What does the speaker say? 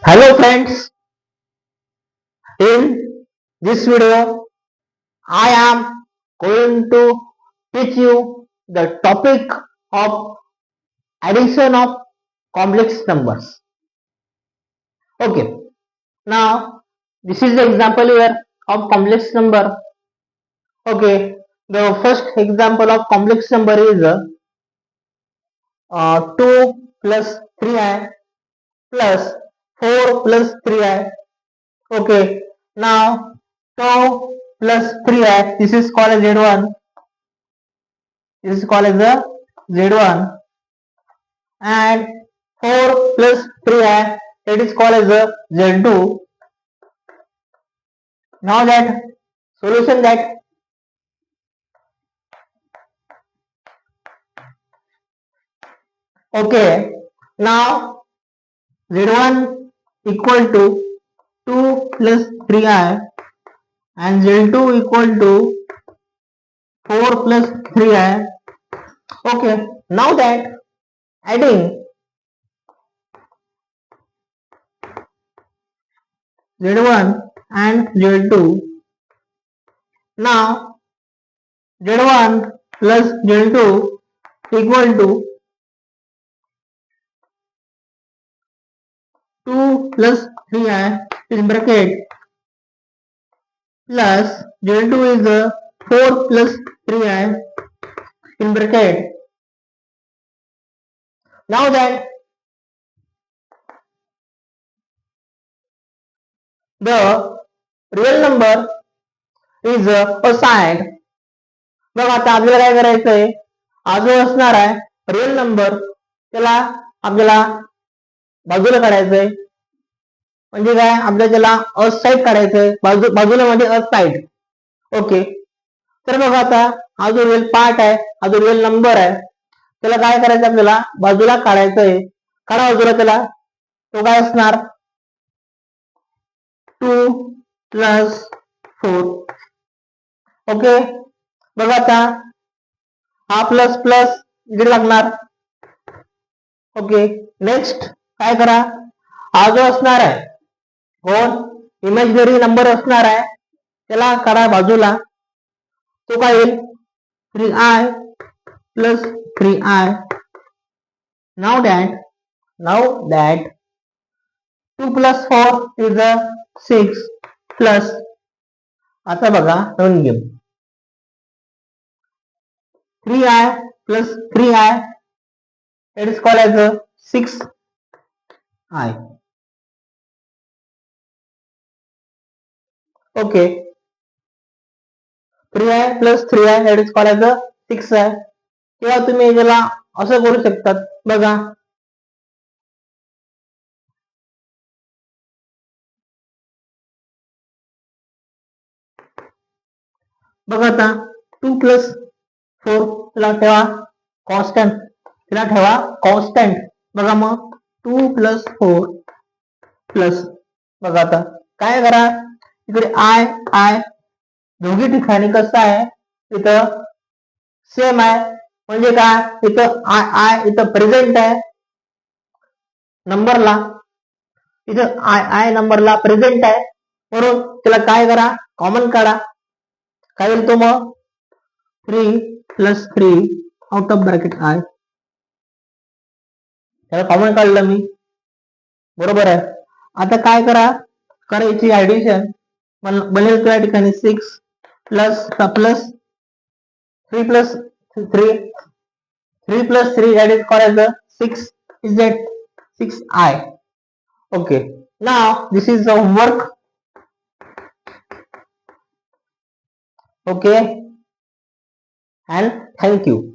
Hello friends, in this video I am going to teach you the topic of addition of complex numbers. Okay, now this is the example here of complex number. Okay, the first example of complex number is 2 plus 3i plus 4 plus 3i. Okay, now 2 plus 3i, this is called as Z1. This is called as the Z1, and 4 plus 3i, it is called as the Z2. Now that solution that okay, now Z1 equal to 2 plus 3i and Z2 equal to 4 plus 3i. Okay, now that adding Z1 and Z2, now Z1 plus Z2 equal to 2 plus 3i in bracket plus Z2 is 4 plus 3i in bracket. Now that the real number is assigned, मग आता आपल्याला काय करायचंय, हा जो असणार आहे real number त्याला आपल्याला बाजूला काढायचंय. म्हणजे काय, आपल्याला त्याला असाइड काढायचंय, बाजूला मध्ये असाइड. ओके, तर बघा आता हा जो रिअल पार्ट आहे, हा जो रिअल नंबर आहे, त्याला काय करायचं, आपल्याला बाजूला काढायचंय. काढा बाजूला त्याला. तो काय असणार, 2 प्लस 4. ओके, बघा आता हा प्लस प्लस इकडे लागणार. ओके, नेक्स्ट काय करा, हा जो असणार आहे कोण इमेजिनरी नंबर असणार आहे त्याला काढा बाजूला. तो काय येईल, 3i plus 3i. Now that 2 plus 4 is a 6 plus, आता बघा नवीन game, 3i plus 3i, it is called as a 6i. Okay, 3i plus 3i, it is called as a 6i. किंवा तुम्ही याला असं करू शकतात. बघा बघा आता 2 प्लस 4 ला ठेवा कॉन्स्टंट, तिला ठेवा कॉन्स्टंट. बघा मग 2 प्लस 4 प्लस, बघा आता काय करा, इकडे आय आय दोघी ठिकाणी कसं आहे, इथं सेम आहे. म्हणजे काय, इथं आय आय इथं प्रेझेंट आहे नंबरला, इथं आय आय नंबरला प्रेझेंट आहे, म्हणून त्याला काय करा, कॉमन काढा. काय होईल तो मग, 3 प्लस 3 आउट ऑफ ब्रॅकेट आय. त्याला कॉमन काढलं मी, बरोबर आहे. आता काय करा, करायची ऍडिशन. बनेल त्या ठिकाणी 6 plus plus 3 plus 3 3 plus 3 that is called as a 6, is that 6i. Okay, now this is the homework. Okay, and thank you.